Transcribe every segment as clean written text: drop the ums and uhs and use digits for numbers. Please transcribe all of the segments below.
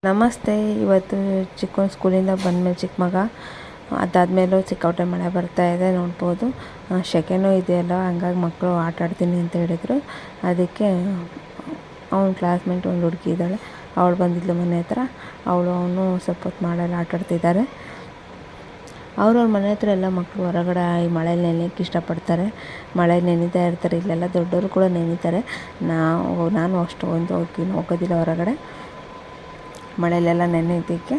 ನಮಸ್ತೆ. ಇವತ್ತು ಚಿಕ್ಕ ಸ್ಕೂಲಿಂದ ಬಂದಮೇಲೆ ಚಿಕ್ಕ ಮಗ ಅದಾದಮೇಲೂ ಸಿಕ್ಕಾಪಟ್ಟೆ ಮಳೆ ಬರ್ತಾ ಇದೆ ನೋಡ್ಬೋದು. ಸೆಕೆನೂ ಇದೆಯಲ್ಲ, ಹಂಗಾಗಿ ಮಕ್ಕಳು ಆಟ ಆಡ್ತೀನಿ ಅಂತ ಹೇಳಿದರು. ಅದಕ್ಕೆ ಅವ್ನ ಕ್ಲಾಸ್ಮೇಟ್ ಒಂದು ಹುಡುಗಿ ಇದ್ದಾಳೆ, ಅವಳು ಬಂದಿದ್ಲು ಮನೆ ಹತ್ರ. ಅವನು ಸ್ವಲ್ಪ ಹೊತ್ತು ಮಳೆಯಲ್ಲಿ ಆಟ ಆಡ್ತಿದ್ದಾರೆ. ಅವ್ರವ್ರ ಮನೆ ಹತ್ರ ಎಲ್ಲ ಮಕ್ಕಳು ಹೊರಗಡೆ ಈ ಮಳೇಲಿ ನೆನೆಯೋಕ್ಕೆ ಇಷ್ಟಪಡ್ತಾರೆ. ಮಳೆ ನೆನೀತಾ ಇರ್ತಾರೆ. ಇಲ್ಲೆಲ್ಲ ದೊಡ್ಡವರು ಕೂಡ ನೆನೀತಾರೆ. ನಾನು ಅಷ್ಟು ಹೋಗೋದಿಲ್ಲ ಹೊರಗಡೆ ಮಳೆಯಲ್ಲೆಲ್ಲ ನೆನೆಯೋದಕ್ಕೆ.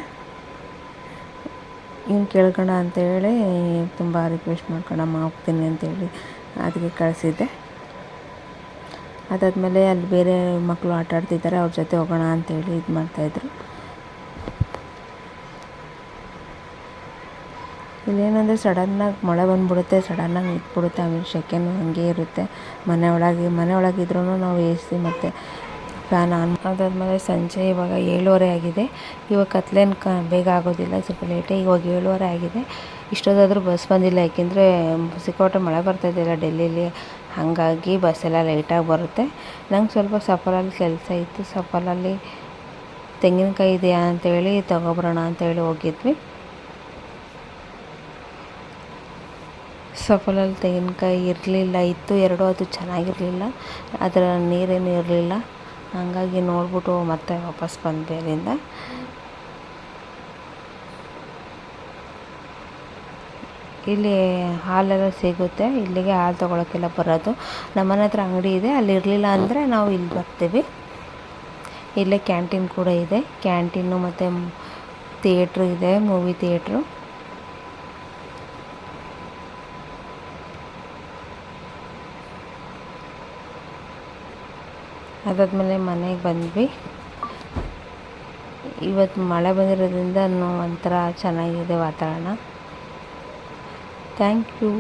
ಹಿಂಗೆ ಕೇಳ್ಕೊಳ ಅಂತೇಳಿ ತುಂಬ ರಿಕ್ವೆಸ್ಟ್ ಮಾಡ್ಕೊಂಡಮ್ಮ ಹೋಗ್ತೀನಿ ಅಂತೇಳಿ ಅದಕ್ಕೆ ಕಳಿಸಿದ್ದೆ. ಅದಾದಮೇಲೆ ಅಲ್ಲಿ ಬೇರೆ ಮಕ್ಕಳು ಆಟ ಆಡ್ತಿದ್ದಾರೆ, ಅವ್ರ ಜೊತೆ ಹೋಗೋಣ ಅಂತೇಳಿ ಇದು ಮಾಡ್ತಾಯಿದ್ರು. ಇಲ್ಲೇನಂದರೆ ಸಡನ್ನಾಗಿ ಮಳೆ ಬಂದುಬಿಡುತ್ತೆ, ಸಡನ್ನಾಗಿ ನಿಂತ್ಬಿಡುತ್ತೆ. ಆಮೇಲೆ ಸೆಕೆನೂ ಹಾಗೆ ಇರುತ್ತೆ. ಮನೆ ಒಳಗಿದ್ರೂ ನಾವು AC ಮತ್ತು ಫ್ಯಾನ್ ಆನ್. ಅದಾದಮೇಲೆ ಸಂಜೆ ಇವಾಗ 7:30 ಆಗಿದೆ. ಇವಾಗ ಕತ್ಲೇನು ಬೇಗ ಆಗೋದಿಲ್ಲ, ಸ್ವಲ್ಪ ಲೇಟೇ. ಇವಾಗ 7:30 ಆಗಿದೆ. ಇಷ್ಟೊತ್ತಾದರೂ ಬಸ್ ಬಂದಿಲ್ಲ, ಏಕೆಂದರೆ ಸಿಕ್ಕಾಪಟ್ಟೆ ಮಳೆ ಬರ್ತಾಯಿದೆಯಲ್ಲ ಡೆಲ್ಲಿಲಿ, ಹಾಗಾಗಿ ಬಸ್ಸೆಲ್ಲ ಲೇಟಾಗಿ ಬರುತ್ತೆ. ನಂಗೆ ಸ್ವಲ್ಪ ಸಫಲಲ್ಲಿ ಕೆಲಸ ಇತ್ತು. ಸಫಲಲ್ಲಿ ತೆಂಗಿನಕಾಯಿ ಇದೆಯಾ ಅಂತೇಳಿ ತೊಗೊಬರೋಣ ಅಂತೇಳಿ ಹೋಗಿದ್ವಿ. ಸಫಲಲ್ಲಿ ತೆಂಗಿನಕಾಯಿ ಇರಲಿಲ್ಲ, ಇತ್ತು ಎರಡು, ಅದು ಚೆನ್ನಾಗಿರಲಿಲ್ಲ, ಅದರ ನೀರೇನು ಇರಲಿಲ್ಲ. ಹಾಗಾಗಿ ನೋಡ್ಬಿಟ್ಟು ಮತ್ತೆ ವಾಪಸ್ ಬಂದ್ವಿ ಅಲ್ಲಿಂದ. ಇಲ್ಲಿ ಹಾಲೆಲ್ಲ ಸಿಗುತ್ತೆ, ಇಲ್ಲಿಗೆ ಹಾಲು ತೊಗೊಳಕ್ಕೆಲ್ಲ ಬರೋದು. ನಮ್ಮನೆ ಹತ್ರ ಅಂಗಡಿ ಇದೆ, ಅಲ್ಲಿ ಇರಲಿಲ್ಲ ಅಂದರೆ ನಾವು ಇಲ್ಲಿ ಬರ್ತೀವಿ. ಇಲ್ಲೇ ಕ್ಯಾಂಟೀನ್ ಕೂಡ ಇದೆ, ಕ್ಯಾಂಟೀನು ಮತ್ತು ಥಿಯೇಟ್ರು ಇದೆ, ಮೂವಿ ಥಿಯೇಟ್ರು. ಅದಾದಮೇಲೆ ಮನೆಗೆ ಬಂದ್ವಿ. ಇವತ್ತು ಮಳೆ ಬಂದಿರೋದ್ರಿಂದ ಒಂಥರ ಚೆನ್ನಾಗಿದೆ ವಾತಾವರಣ. Thank you.